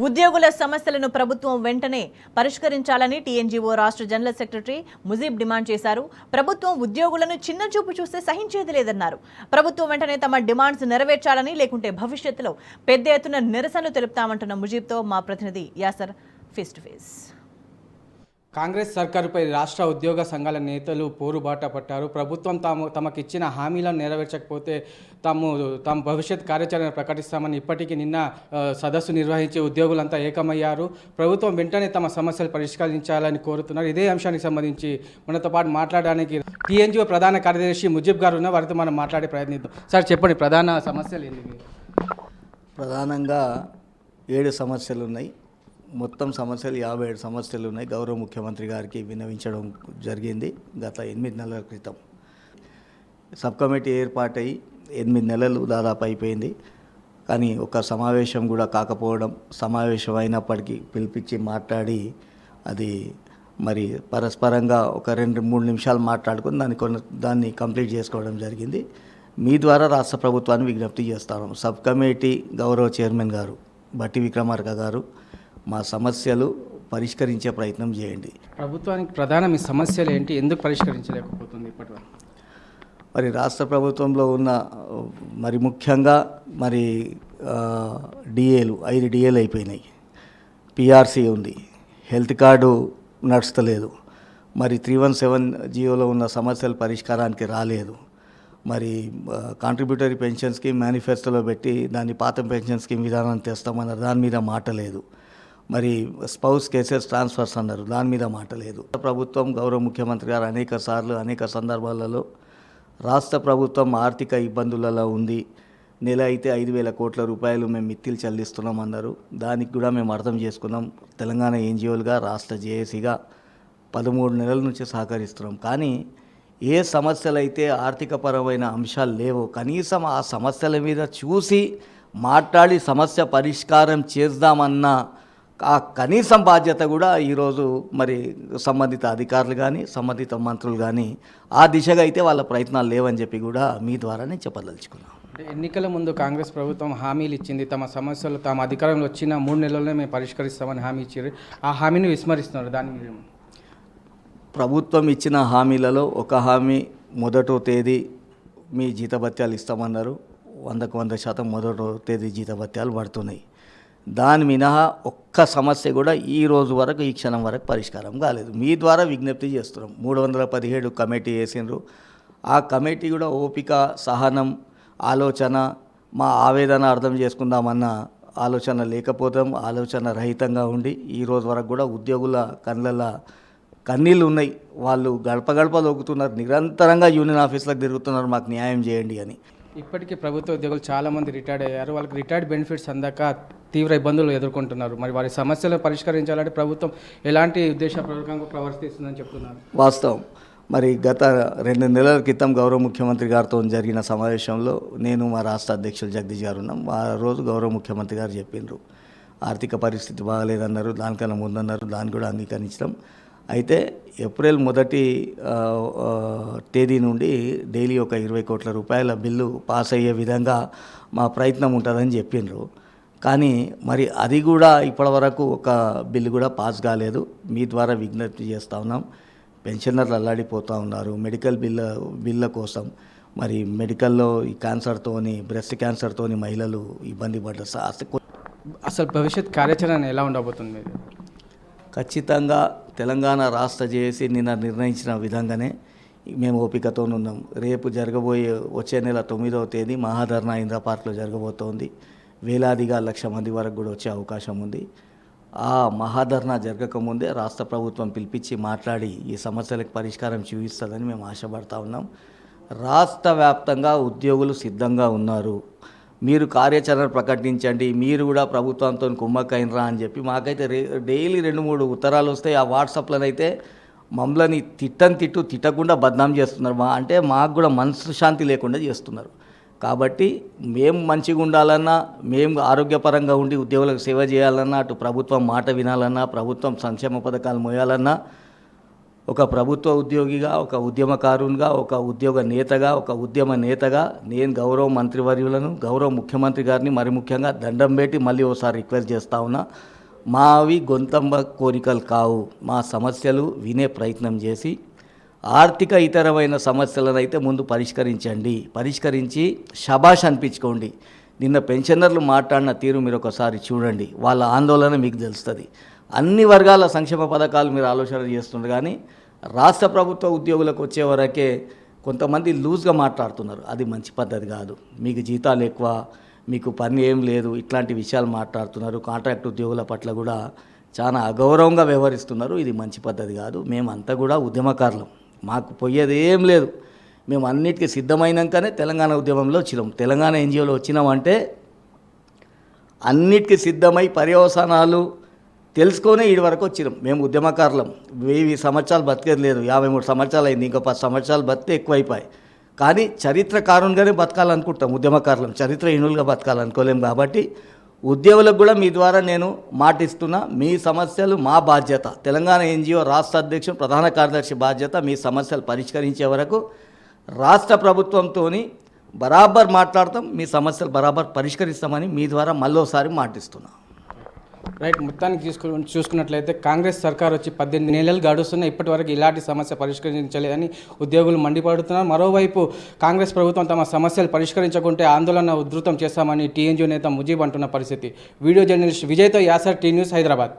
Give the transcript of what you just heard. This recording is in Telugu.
ఉద్యోగుల సమస్యలను ప్రభుత్వం వెంటనే పరిష్కరించాలని టీఎన్జీఓ రాష్ట్ర జనరల్ సెక్రటరీ ముజీబ్ డిమాండ్ చేశారు. ప్రభుత్వం ఉద్యోగులను చిన్నచూపు చూస్తే సహించేది లేదన్నారు. ప్రభుత్వం వెంటనే తమ డిమాండ్స్ నెరవేర్చాలని, లేకుంటే భవిష్యత్తులో పెద్ద ఎత్తున నిరసనలు తెలుపుతామంటున్న ముజీబ్తో మా ప్రతినిధి Yasar face to face. Congress సర్కారుపై రాష్ట్ర ఉద్యోగ సంఘాల నేతలు పోరుబాట పట్టారు. ప్రభుత్వం తమకిచ్చిన హామీలను నెరవేర్చకపోతే తాము భవిష్యత్ కార్యాచరణ ప్రకటిస్తామని ఇప్పటికీ నిన్న సదస్సు నిర్వహించి ఉద్యోగులంతా ఏకమయ్యారు. ప్రభుత్వం వెంటనే తమ సమస్యలు పరిష్కరించాలని కోరుతున్నారు. ఇదే అంశానికి సంబంధించి మనతో పాటు మాట్లాడడానికి టీఎన్జీఓ ప్రధాన కార్యదర్శి ముజీబ్ గారు ఉన్న వారితో మనం మాట్లాడే ప్రయత్నిద్దాం. సార్ చెప్పండి, ప్రధాన సమస్యలు ఏంటి? ప్రధానంగా 7 సమస్యలు ఉన్నాయి. మొత్తం సమస్యలు 57 సమస్యలు ఉన్నాయి. గౌరవ ముఖ్యమంత్రి గారికి విన్నవించడం జరిగింది గత 8 నెలల క్రితం. సబ్ కమిటీ ఏర్పాటై 8 నెలలు దాదాపు అయిపోయింది. కానీ ఒక సమావేశం కూడా కాకపోవడం, సమావేశం అయినప్పటికీ పిలిపించి మాట్లాడి అది మరి పరస్పరంగా ఒక 2-3 నిమిషాలు మాట్లాడుకుని దాన్ని కంప్లీట్ చేసుకోవడం జరిగింది. మీ ద్వారా రాష్ట్ర ప్రభుత్వాన్ని విజ్ఞప్తి చేస్తాను. సబ్ కమిటీ గౌరవ చైర్మన్ గారు బట్టి విక్రమార్క గారు మా సమస్యలు పరిష్కరించే ప్రయత్నం చేయండి. ప్రభుత్వానికి ప్రధాన మీ సమస్యలు ఏంటి, ఎందుకు పరిష్కరించలేకపోతుంది ఇప్పటివరకు? మరి రాష్ట్ర ప్రభుత్వంలో ఉన్న మరి ముఖ్యంగా మరి డిఏలు 5 డిఏలు అయిపోయినాయి. పిఆర్సీ ఉంది, హెల్త్ కార్డు నడుస్తలేదు. మరి 317 జియోలో ఉన్న సమస్యలు పరిష్కారానికి రాలేదు. మరి కాంట్రిబ్యూటరీ పెన్షన్ స్కీమ్ మేనిఫెస్టోలో పెట్టి దాన్ని పాత పెన్షన్ స్కీమ్ విధానాన్ని తెస్తామన్నారు, దాని మీద మాట లేదు. మరి స్పౌస్ కేసెస్ ట్రాన్స్ఫర్స్ అన్నారు, దాని మీద మాట లేదు. ప్రభుత్వం గౌరవ ముఖ్యమంత్రి గారు అనేక సందర్భాలలో రాష్ట్ర ప్రభుత్వం ఆర్థిక ఇబ్బందులలో ఉంది, నెల అయితే 5,000 కోట్ల రూపాయలు మేము మిత్తిలు చెల్లిస్తున్నామన్నారు. దానికి కూడా మేము అర్థం చేసుకున్నాం. తెలంగాణ ఎన్జిఓలుగా, రాష్ట్ర జేఏసీగా 13 నెలల నుంచి సహకరిస్తున్నాం. కానీ ఏ సమస్యలు అయితే ఆర్థికపరమైన అంశాలు లేవో కనీసం ఆ సమస్యల మీద చూసి మాట్లాడి సమస్య పరిష్కారం చేద్దామన్న ఆ కనీసం బాధ్యత కూడా ఈరోజు మరి సంబంధిత అధికారులు కానీ సంబంధిత మంత్రులు కానీ ఆ దిశగా అయితే వాళ్ళ ప్రయత్నాలు లేవని చెప్పి కూడా మీ ద్వారానే చెప్పదలుచుకున్నాం. ఎన్నికల ముందు కాంగ్రెస్ ప్రభుత్వం హామీలు ఇచ్చింది, తమ సమస్యలు తాము అధికారంలో వచ్చిన 3 నెలల్లోనే మేము పరిష్కరిస్తామని హామీ ఇచ్చారు. ఆ హామీని విస్మరిస్తున్నారు. దాని మీద ప్రభుత్వం ఇచ్చిన హామీలలో ఒక హామీ మొదటో తేదీ మీ జీతభత్యాలు ఇస్తామన్నారు. 100కు 100% మొదటో తేదీ జీతభత్యాలు పడుతున్నాయి. దాని మినహా ఒక్క సమస్య కూడా ఈ రోజు వరకు, ఈ క్షణం వరకు పరిష్కారం కాలేదు. మీ ద్వారా విజ్ఞప్తి చేస్తున్నాం. 317 కమిటీ వేసిండ్రు. ఆ కమిటీ కూడా ఓపిక, సహనం, ఆలోచన, మా ఆవేదన అర్థం చేసుకుందామన్న ఆలోచన లేకపోతాం. ఆలోచన రహితంగా ఉండి ఈ రోజు వరకు కూడా ఉద్యోగుల కళ్ళల్లో కన్నీళ్ళు ఉన్నాయి. వాళ్ళు గడప గడప దొక్కుతున్నారు, నిరంతరంగా యూనియన్ ఆఫీసులకు తిరుగుతున్నారు, మాకు న్యాయం చేయండి అని. ఇప్పటికీ ప్రభుత్వ ఉద్యోగులు చాలామంది రిటైర్డ్ అయ్యారు. వాళ్ళకి రిటైర్డ్ బెనిఫిట్స్ అందాక తీవ్ర ఇబ్బందులు ఎదుర్కొంటున్నారు. మరి వారి సమస్యలను పరిష్కరించాలంటే ప్రభుత్వం ఎలాంటి ఉద్దేశపూర్వకంగా ప్రవర్తిస్తుందని చెప్తున్నారు? వాస్తవం. మరి గత 2 నెలల క్రితం గౌరవ ముఖ్యమంత్రి గారితో జరిగిన సమావేశంలో నేను, మా రాష్ట్ర అధ్యక్షులు జగదీష్ గారు ఉన్నాం. ఆ రోజు గౌరవ ముఖ్యమంత్రి గారు చెప్పిండ్రు, ఆర్థిక పరిస్థితి బాగాలేదన్నారు, దానికన్నా ముందన్నారు. దాన్ని కూడా అంగీకరించడం. అయితే ఏప్రిల్ 1 తేదీ నుండి డైలీ ఒక 20 కోట్ల రూపాయల బిల్లు పాస్ అయ్యే విధంగా మా ప్రయత్నం ఉంటుందని చెప్పిండ్రు. కానీ మరి అది కూడా ఇప్పటివరకు ఒక బిల్లు కూడా పాస్ కాలేదు. మీ ద్వారా విజ్ఞప్తి చేస్తూ ఉన్నాం. పెన్షనర్లు అల్లాడిపోతూ ఉన్నారు మెడికల్ బిల్ల కోసం. మరి మెడికల్లో ఈ క్యాన్సర్తోని, బ్రెస్ట్ క్యాన్సర్తోని మహిళలు ఇబ్బంది పడ్డారు. అసలు భవిష్యత్ కార్యాచరణ ఎలా ఉండబోతుంది? ఖచ్చితంగా తెలంగాణ రాష్ట్ర జేఏసీ నిన్న నిర్ణయించిన విధంగానే మేము ఓపికతో ఉన్నాం. రేపు వచ్చే నెల 9వ తేదీ మహాధర్నా ఇంద్ర పార్క్లో జరగబోతోంది. వేలాదిగా 1,00,000 మంది వరకు కూడా వచ్చే అవకాశం ఉంది. ఆ మహాధర్నా జరగకముందే రాష్ట్ర ప్రభుత్వం పిలిపించి మాట్లాడి ఈ సమస్యలకు పరిష్కారం చూపిస్తుందని మేము ఆశపడతా ఉన్నాం. రాష్ట్ర వ్యాప్తంగా ఉద్యోగులు సిద్ధంగా ఉన్నారు. మీరు కార్యాచరణ ప్రకటించండి, మీరు కూడా ప్రభుత్వంతో కుమ్మక్కైనరా అని చెప్పి మాకైతే డైలీ 2-3 ఉత్తరాలు వస్తాయి. ఆ వాట్సాప్లోనైతే మమ్మల్ని తిట్టకుండా బద్నాం చేస్తున్నారు. అంటే మాకు కూడా మనసు శాంతి లేకుండా చేస్తున్నారు. కాబట్టి మేము మంచిగా ఉండాలన్నా, మేము ఆరోగ్యపరంగా ఉండి ఉద్యోగులకు సేవ చేయాలన్నా, అటు ప్రభుత్వం మాట వినాలన్నా, ప్రభుత్వం సంక్షేమ పథకాలు మోయాలన్నా ఒక ప్రభుత్వ ఉద్యోగిగా, ఒక ఉద్యమకారునిగా, ఒక ఉద్యోగ నేతగా, ఒక ఉద్యమ నేతగా నేను గౌరవ మంత్రివర్యులను, గౌరవ ముఖ్యమంత్రి గారిని మరి ముఖ్యంగా దండం పెట్టి మళ్ళీ ఒకసారి రిక్వెస్ట్ చేస్తా ఉన్నా. మావి గొంతమ్మ కోరికలు కావు. మా సమస్యలు వినే ప్రయత్నం చేసి ఆర్థిక ఇతరమైన సమస్యలను అయితే ముందు పరిష్కరించి శబాష్ అనిపించుకోండి. నిన్న పెన్షనర్లు మాట్లాడిన తీరు మీరు ఒకసారి చూడండి, వాళ్ళ ఆందోళన మీకు తెలుస్తుంది. అన్ని వర్గాల సంక్షేమ పథకాలు మీరు ఆలోచన చేస్తున్నారు, కానీ రాష్ట్ర ప్రభుత్వ ఉద్యోగులకు వచ్చే వరకే కొంతమంది లూజ్గా మాట్లాడుతున్నారు. అది మంచి పద్ధతి కాదు. మీకు జీతాలు ఎక్కువ, మీకు పని ఏం లేదు, ఇట్లాంటి విషయాలు మాట్లాడుతున్నారు. కాంట్రాక్ట్ ఉద్యోగుల పట్ల కూడా చాలా అగౌరవంగా వ్యవహరిస్తున్నారు. ఇది మంచి పద్ధతి కాదు. మేమంతా కూడా ఉద్యమకారులం, మాకు పోయేది ఏం లేదు. మేము అన్నిటికీ సిద్ధమైనాకనే తెలంగాణ ఉద్యమంలో వచ్చినాం. తెలంగాణ ఎన్జిఓలో వచ్చినామంటే అన్నిటికీ సిద్ధమై పర్యవసానాలు తెలుసుకొనే ఈడి వరకు వచ్చినాం. మేము ఉద్యమకారులం. 1000 సంవత్సరాలు బతికేది లేదు, 53 సంవత్సరాలు అయింది. ఇంకా 10 సంవత్సరాలు బతికే ఎక్కువైపోయాయి. కానీ చరిత్రకారునిగానే బతకాలనుకుంటాం ఉద్యమకారులం, చరిత్రహీనులుగా బతకాలనుకోలేం. కాబట్టి ఉద్యోగులకు కూడా మీ ద్వారా నేను మాటిస్తున్నా, మీ సమస్యలు మా బాధ్యత. తెలంగాణ ఎన్జిఓ రాష్ట్ర అధ్యక్షుడు, ప్రధాన కార్యదర్శి బాధ్యత. మీ సమస్యలు పరిష్కరించే వరకు రాష్ట్ర ప్రభుత్వంతో బరాబర్ మాట్లాడతాం, మీ సమస్యలు బరాబర్ పరిష్కరిస్తామని మీ ద్వారా మళ్ళోసారి మాటిస్తున్నా. రైట్. మొత్తానికి చూసుకున్నట్లయితే కాంగ్రెస్ సర్కార్ వచ్చి 18 నెలలు గడుస్తున్నా ఇప్పటివరకు ఇలాంటి సమస్య పరిష్కరించలేదని ఉద్యోగులు మండిపడుతున్నారు. మరోవైపు కాంగ్రెస్ ప్రభుత్వం తమ సమస్యలు పరిష్కరించకుంటే ఆందోళన ఉధృతం చేస్తామని టీఎన్జీ నేత ముజీబ్ అంటున్న పరిస్థితి. వీడియో జర్నలిస్ట్ విజయ్తో యాసర్, టీ న్యూస్, హైదరాబాద్.